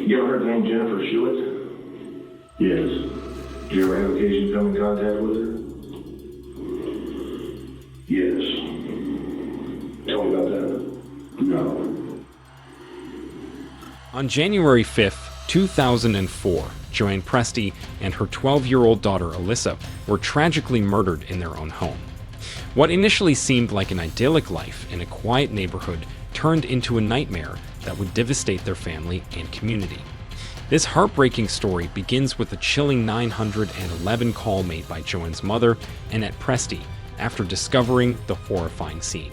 You ever heard the name Jennifer Schuett? Yes. Did you ever have occasion to come in contact with her? Yes. Tell me about that. No. On January 5th, 2004, Joanne Presti and her 12-year-old daughter Alyssa were tragically murdered in their own home. What initially seemed like an idyllic life in a quiet neighborhood turned into a nightmare that would devastate their family and community. This heartbreaking story begins with a chilling 911 call made by Joanne's mother, Annette Presti, after discovering the horrifying scene.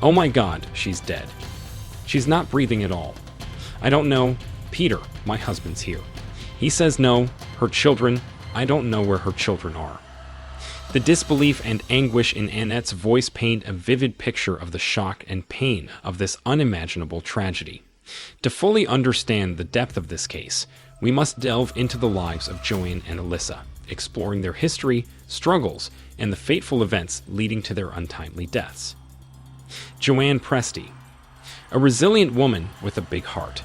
"Oh my God, she's dead. She's not breathing at all. I don't know. Peter, my husband's here. He says no. Her children, I don't know where her children are." The disbelief and anguish in Annette's voice paint a vivid picture of the shock and pain of this unimaginable tragedy. To fully understand the depth of this case, we must delve into the lives of Joanne and Alyssa, exploring their history, struggles, and the fateful events leading to their untimely deaths. Joanne Presti, a resilient woman with a big heart.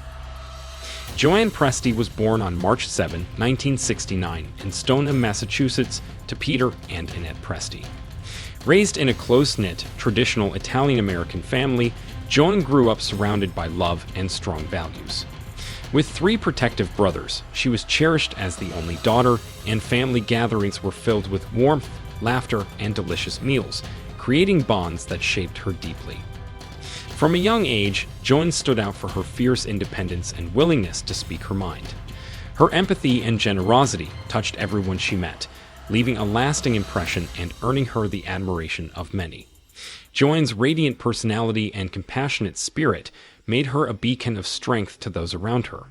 Joanne Presti was born on March 7, 1969, in Stoneham, Massachusetts, to Peter and Annette Presti. Raised in a close-knit, traditional Italian-American family, Joan grew up surrounded by love and strong values. With 3 protective brothers, she was cherished as the only daughter, and family gatherings were filled with warmth, laughter, and delicious meals, creating bonds that shaped her deeply. From a young age, Joan stood out for her fierce independence and willingness to speak her mind. Her empathy and generosity touched everyone she met, leaving a lasting impression and earning her the admiration of many. Joanne's radiant personality and compassionate spirit made her a beacon of strength to those around her.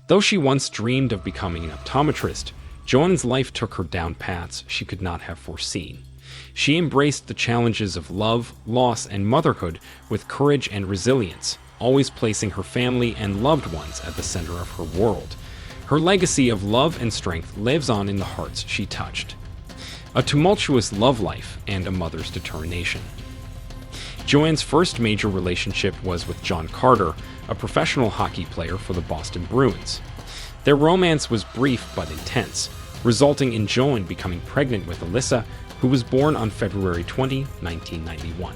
Though she once dreamed of becoming an optometrist, Joanne's life took her down paths she could not have foreseen. She embraced the challenges of love, loss, and motherhood with courage and resilience, always placing her family and loved ones at the center of her world. Her legacy of love and strength lives on in the hearts she touched. A tumultuous love life and a mother's determination. Joanne's first major relationship was with John Carter, a professional hockey player for the Boston Bruins. Their romance was brief but intense, resulting in Joanne becoming pregnant with Alyssa, who was born on February 20, 1991.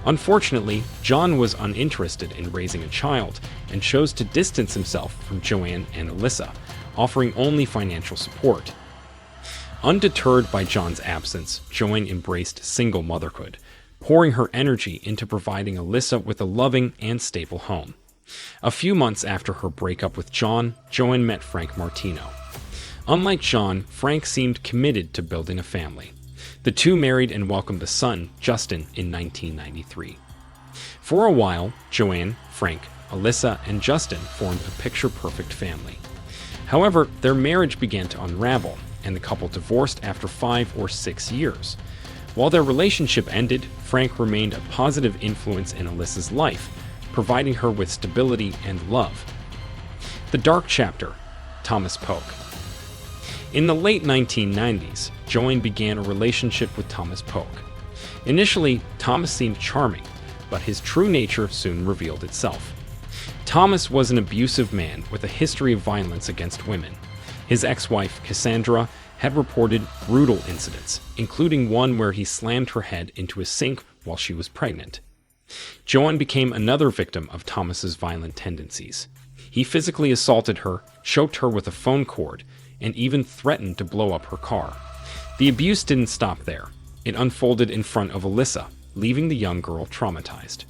Unfortunately, John was uninterested in raising a child and chose to distance himself from Joanne and Alyssa, offering only financial support. Undeterred by John's absence, Joanne embraced single motherhood, pouring her energy into providing Alyssa with a loving and stable home. A few months after her breakup with John, Joanne met Frank Martino. Unlike John, Frank seemed committed to building a family. The two married and welcomed a son, Justin, in 1993. For a while, Joanne, Frank, Alyssa, and Justin formed a picture-perfect family. However, their marriage began to unravel, and the couple divorced after 5 or 6 years. While their relationship ended, Frank remained a positive influence in Alyssa's life, providing her with stability and love. The dark chapter, Thomas Polk. In the late 1990s, Joanne began a relationship with Thomas Polk. Initially, Thomas seemed charming, but his true nature soon revealed itself. Thomas was an abusive man with a history of violence against women. His ex-wife, Cassandra, had reported brutal incidents, including one where he slammed her head into a sink while she was pregnant. Joanne became another victim of Thomas's violent tendencies. He physically assaulted her, choked her with a phone cord, and even threatened to blow up her car. The abuse didn't stop there. It unfolded in front of Alyssa, leaving the young girl traumatized.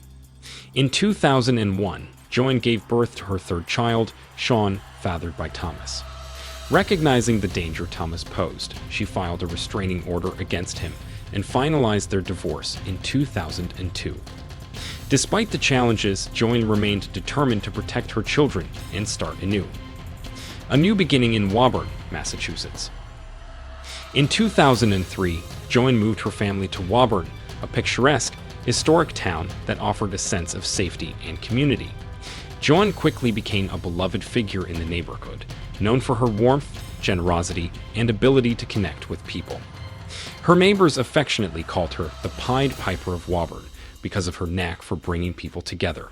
In 2001, Joanne gave birth to her third child, Sean, fathered by Thomas. Recognizing the danger Thomas posed, she filed a restraining order against him and finalized their divorce in 2002. Despite the challenges, Joanne remained determined to protect her children and start anew. A new beginning in Woburn, Massachusetts. In 2003, Joanne moved her family to Woburn, a picturesque, historic town that offered a sense of safety and community. Joanne quickly became a beloved figure in the neighborhood, known for her warmth, generosity, and ability to connect with people. Her neighbors affectionately called her the Pied Piper of Woburn because of her knack for bringing people together.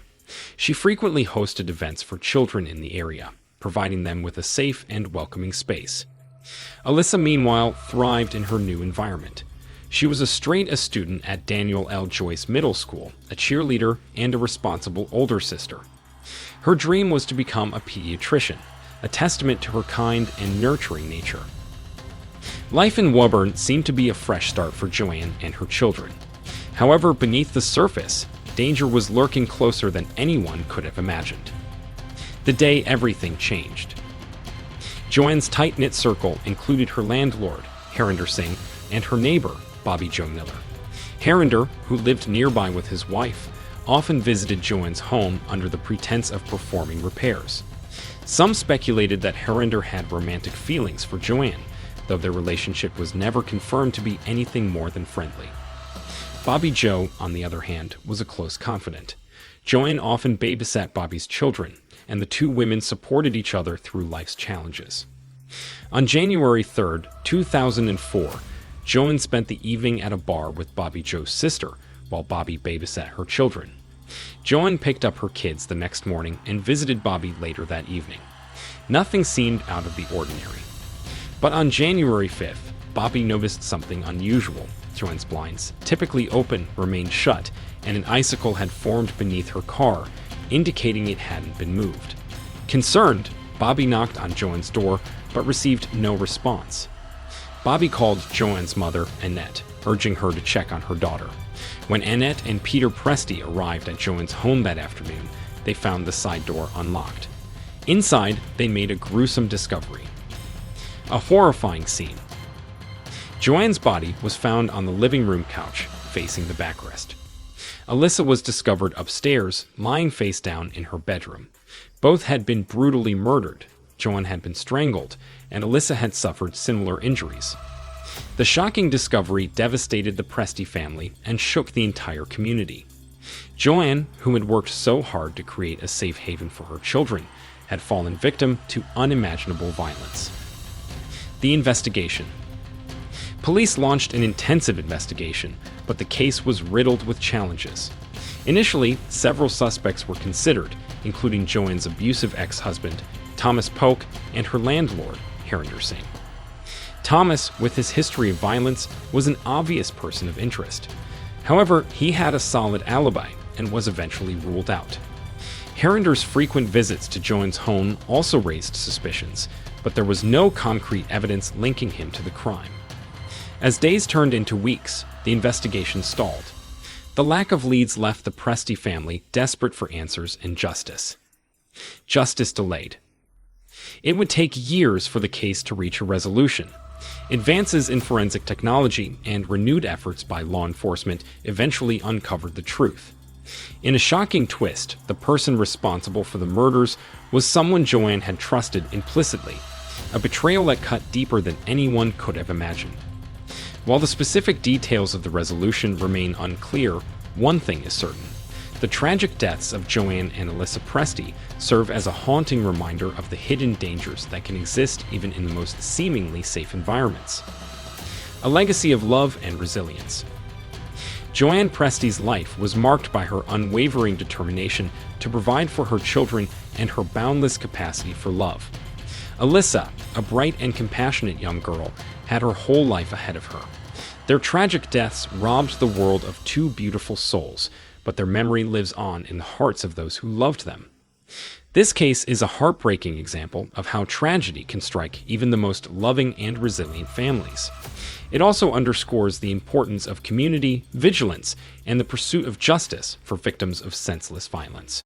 She frequently hosted events for children in the area, providing them with a safe and welcoming space. Alyssa, meanwhile, thrived in her new environment. She was a straight-A student at Daniel L. Joyce Middle School, a cheerleader, and a responsible older sister. Her dream was to become a pediatrician, a testament to her kind and nurturing nature. Life in Woburn seemed to be a fresh start for Joanne and her children. However, beneath the surface, danger was lurking closer than anyone could have imagined. The day everything changed. Joanne's tight-knit circle included her landlord, Harinder Singh, and her neighbor, Bobby Joe Miller. Harinder, who lived nearby with his wife, often visited Joanne's home under the pretense of performing repairs. Some speculated that Harinder had romantic feelings for Joanne, though their relationship was never confirmed to be anything more than friendly. Bobby Joe, on the other hand, was a close confidant. Joanne often babysat Bobby's children, and the two women supported each other through life's challenges. On January 3, 2004, Joanne spent the evening at a bar with Bobby Joe's sister, while Bobby babysat her children. Joanne picked up her kids the next morning and visited Bobby later that evening. Nothing seemed out of the ordinary. But on January 5th, Bobby noticed something unusual. Joanne's blinds, typically open, remained shut, and an icicle had formed beneath her car, indicating it hadn't been moved. Concerned, Bobby knocked on Joanne's door, but received no response. Bobby called Joanne's mother, Annette, urging her to check on her daughter. When Annette and Peter Presti arrived at Joanne's home that afternoon, they found the side door unlocked. Inside, they made a gruesome discovery. A horrifying scene. Joanne's body was found on the living room couch, facing the backrest. Alyssa was discovered upstairs, lying face down in her bedroom. Both had been brutally murdered. Joanne had been strangled, and Alyssa had suffered similar injuries. The shocking discovery devastated the Presti family and shook the entire community. Joanne, who had worked so hard to create a safe haven for her children, had fallen victim to unimaginable violence. The investigation. Police launched an intensive investigation, but the case was riddled with challenges. Initially, several suspects were considered, including Joanne's abusive ex-husband, Thomas Polk, and her landlord, Harinder Singh. Thomas, with his history of violence, was an obvious person of interest. However, he had a solid alibi and was eventually ruled out. Harinder's frequent visits to Joanne's home also raised suspicions, but there was no concrete evidence linking him to the crime. As days turned into weeks, the investigation stalled. The lack of leads left the Presti family desperate for answers and justice. Justice delayed. It would take years for the case to reach a resolution. Advances in forensic technology and renewed efforts by law enforcement eventually uncovered the truth. In a shocking twist, the person responsible for the murders was someone Joanne had trusted implicitly, a betrayal that cut deeper than anyone could have imagined. While the specific details of the resolution remain unclear, one thing is certain. The tragic deaths of Joanne and Alyssa Presti serve as a haunting reminder of the hidden dangers that can exist even in the most seemingly safe environments. A legacy of love and resilience. Joanne Presti's life was marked by her unwavering determination to provide for her children and her boundless capacity for love. Alyssa, a bright and compassionate young girl, had her whole life ahead of her. Their tragic deaths robbed the world of two beautiful souls, but their memory lives on in the hearts of those who loved them. This case is a heartbreaking example of how tragedy can strike even the most loving and resilient families. It also underscores the importance of community, vigilance, and the pursuit of justice for victims of senseless violence.